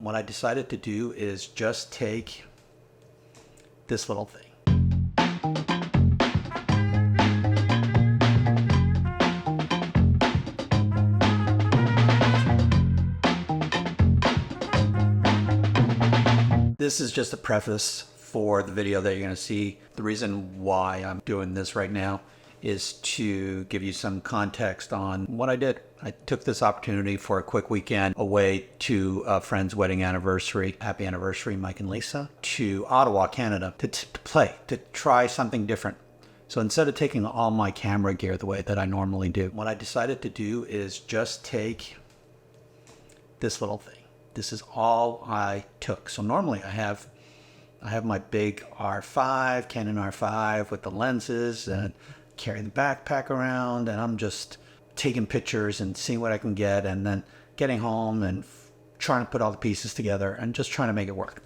what I decided to do is just take this little thing. This is just a preface for the video that you're going to see. The reason why I'm doing this right now is to give you some context on what I did. I took this opportunity for a quick weekend away to a friend's wedding anniversary. Happy anniversary, Mike and Lisa. To Ottawa, Canada, to play, to try something different. So instead of taking all my camera gear the way that I normally do, what I decided to do is just take this little thing. This is all I took. So normally I have my big R5, Canon R5 with the lenses, and carry the backpack around, and I'm just taking pictures and seeing what I can get, and then getting home and trying to put all the pieces together and just trying to make it work.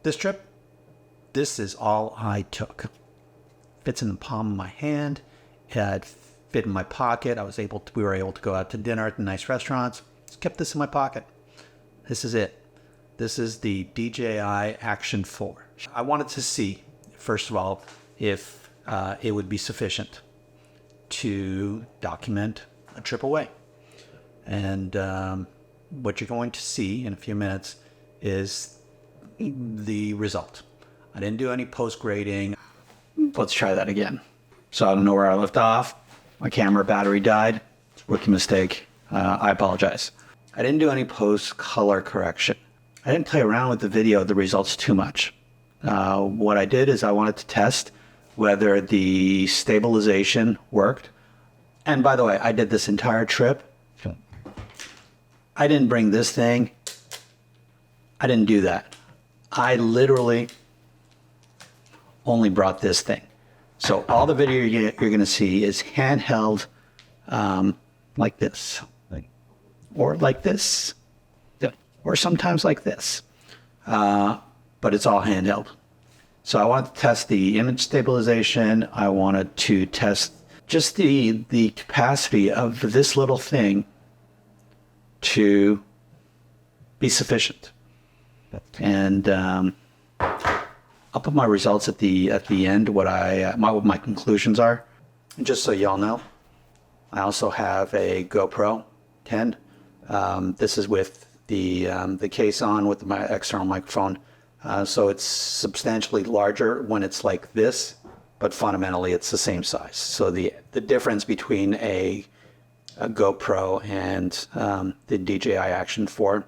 This trip, this is all I took. Fits in the palm of my hand. It had fit in my pocket. We were able to go out to dinner at the nice restaurants. Just kept this in my pocket. This is it. This is the DJI Action4. I wanted to see, first of all, if it would be sufficient to document a trip away. And what you're going to see in a few minutes is the result. I didn't do any post-grading. Let's try that again. So I don't know where I left off. My camera battery died. It's a rookie mistake. I apologize. I didn't do any post-color correction. I didn't play around with the results too much. What I did is I wanted to test whether the stabilization worked. And by the way, I did this entire trip. I didn't bring this thing. I didn't do that. I literally only brought this thing. So all the video you're going to see is handheld, like this, or like this, or sometimes like this, but it's all handheld. So I wanted to test the image stabilization. I wanted to test just the capacity of this little thing to be sufficient. And I'll put my results at the end, what my conclusions are. And just so y'all know, I also have a GoPro 10. This is with the case on with my external microphone. So it's substantially larger when it's like this, but fundamentally it's the same size. So the difference between a GoPro and the DJI Action4,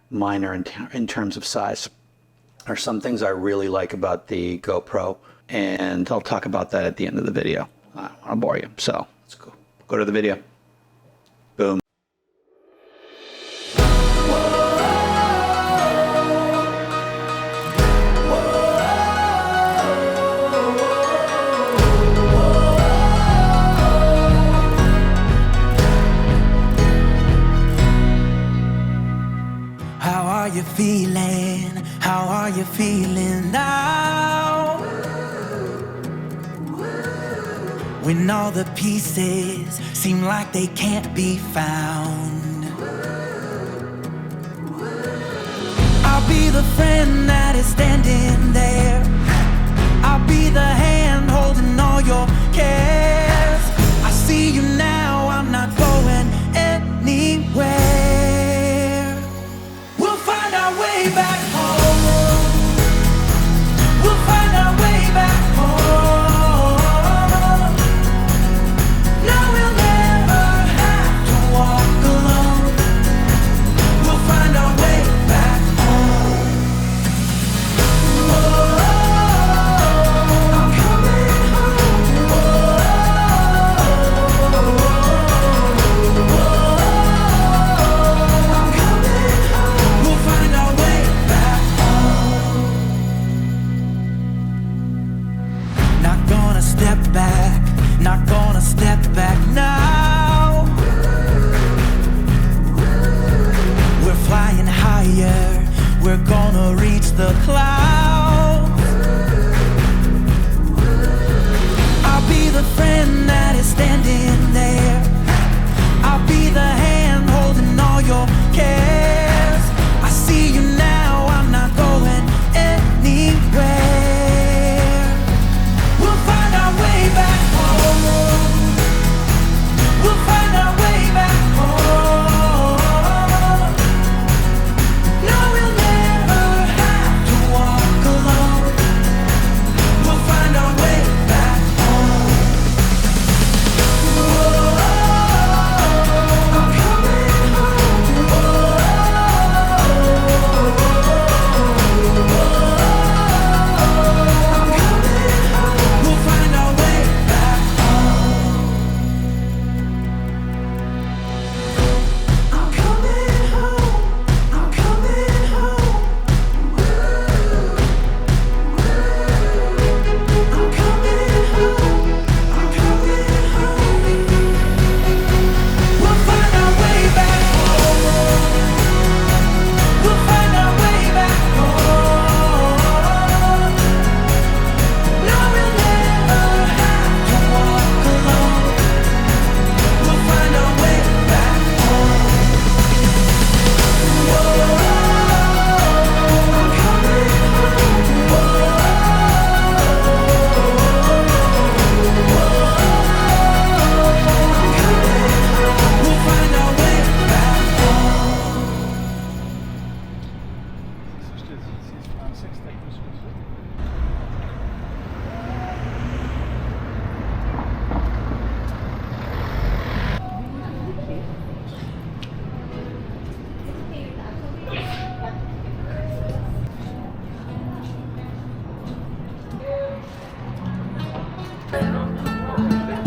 minor in terms of size. There are some things I really like about the GoPro, and I'll talk about that at the end of the video. I don't want to bore you, so let's go to the video. Boom. How are you feeling now? When all the pieces seem like they can't be found. I'll be the friend that is standing there. I'll be the hand holding all your cares. I see you now, I'm not going anywhere. We'll find our way back home. We'll find our way back home. No, we'll never have to walk alone. We'll find our way back home. Oh, I'm coming home. I'm coming home. We'll find our way back home. Not gonna step back, not gonna step back now. We're flying higher, we're gonna reach the clouds. I'll be the friend that is standing there. I'll be the hand holding all your cares. I see you now.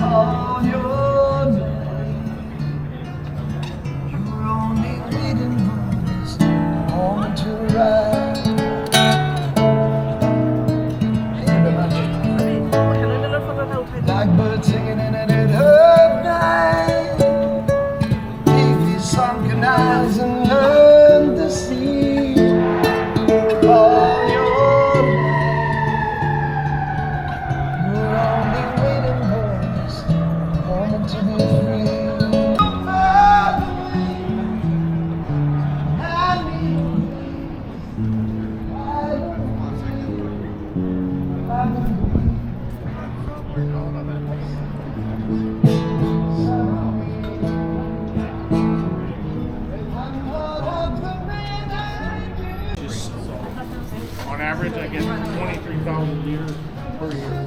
On your name, you're only waiting for this moment to arrive. Blackbird singing in a dead of night. Leave these sunken eyes and learn to see. Call your name. You're only waiting for this moment to be free. On average, I get 23,000 views per year.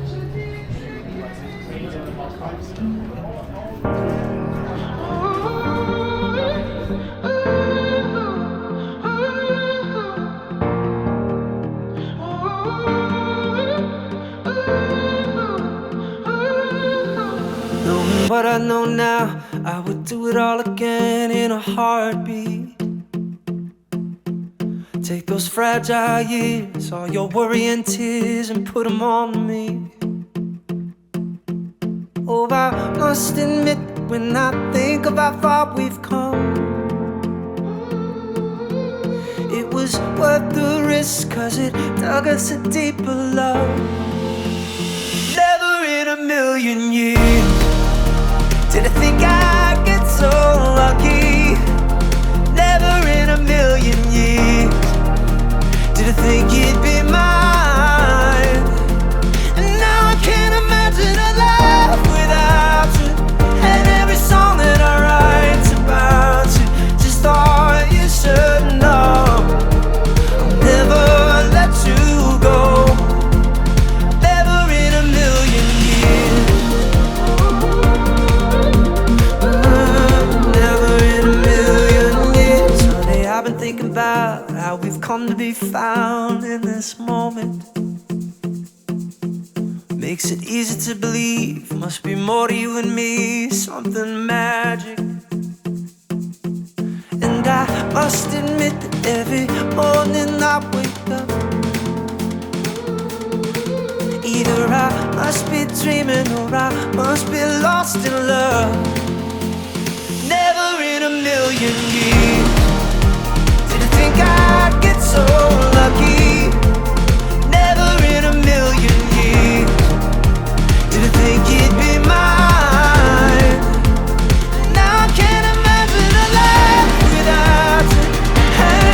Knowing what I know now, I would do it all again in a heartbeat. Take those fragile years, all your worry and tears, and put them on me. Oh, I must admit, when I think of how far we've come, it was worth the risk, 'cause it dug us a deeper love. Never in a million years did I think I'd get so lucky. Never in a million years did I think you'd be mine. And now I can't imagine a life without you. And every song that I write's about you. Just thought you should know I'll never let you go. Never in a million years. Never in a million years. Honey, I've been thinking about how we've come to be found in this moment. Makes it easy to believe, must be more to you and me, something magic. And I must admit that every morning I wake up, either I must be dreaming or I must be lost in love. Never in a million years did I think I'd get so lucky. Never in a million years did I think you'd be mine. Now I can't imagine a life without you.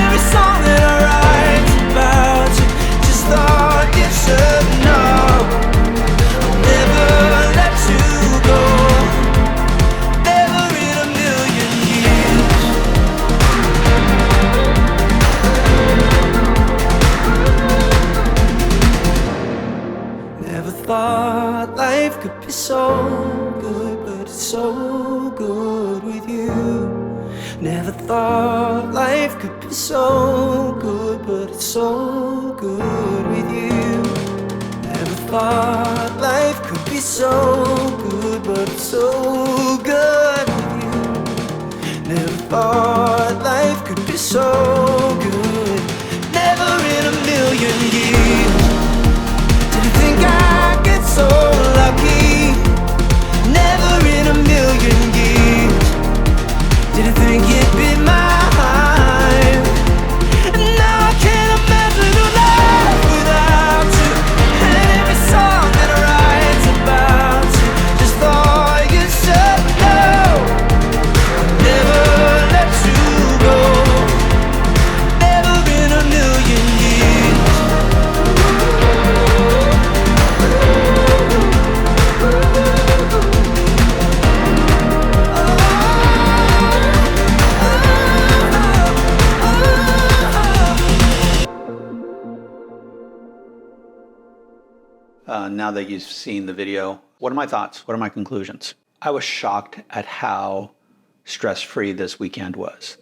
Every song that I write's about you. Just thought you should know I'll never let you go. Never in a million years. Never thought life could be so good, but it's so good with you. Never thought life could be so good, but it's so good with you. Never thought life could be so good, but it's so good with you. Never thought life could be so good. Never in a million years did I think I'd get so lucky. Never in a million years did I think you'd be mine. And now I can't imagine a life without you. And every song that I write's about you. Just thought you should know I'll never let you go. now that you've seen the video, what are my thoughts? What are my conclusions? I was shocked at how stress-free that weekend was.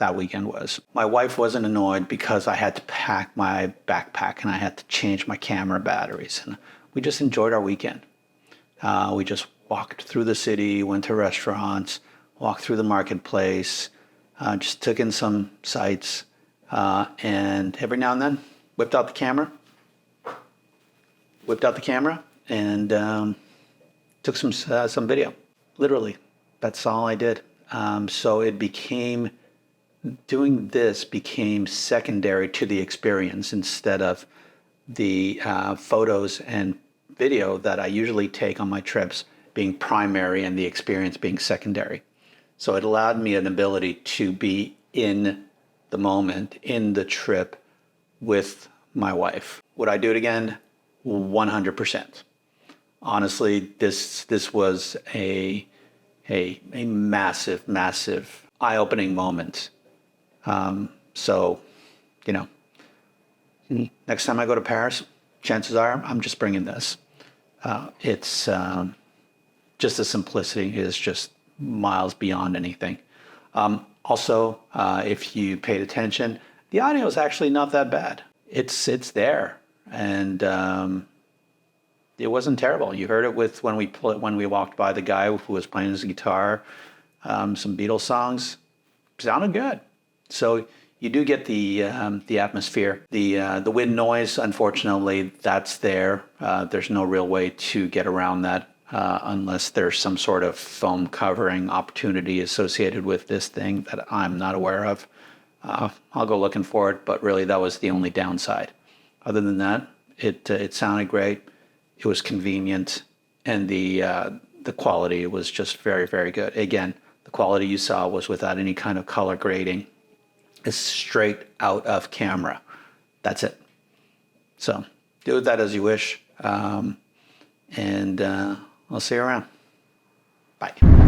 My wife wasn't annoyed because I had to pack my backpack and I had to change my camera batteries. And we just enjoyed our weekend. We just walked through the city, went to restaurants, walked through the marketplace, just took in some sights, and every now and then whipped out the camera and took some video. Literally, that's all I did. So doing this became secondary to the experience instead of the photos and video that I usually take on my trips being primary and the experience being secondary. So it allowed me an ability to be in the moment, in the trip with my wife. Would I do it again? 100%. Honestly, this was a massive eye-opening moment. So, next time I go to Paris, chances are I'm just bringing this. It's just the simplicity is just miles beyond anything. Also, if you paid attention, the audio is actually not that bad. It's there, and it wasn't terrible. You heard it when we walked by the guy who was playing his guitar, some Beatles songs. Sounded good. So you do get the atmosphere. The wind noise, unfortunately, that's there. There's no real way to get around that unless there's some sort of foam covering opportunity associated with this thing that I'm not aware of. I'll go looking for it, but really that was the only downside. Other than that, it sounded great. It was convenient, and the quality was just very, very good. Again, the quality you saw was without any kind of color grading. It's straight out of camera. That's it. So do with that as you wish, and I'll see you around. Bye.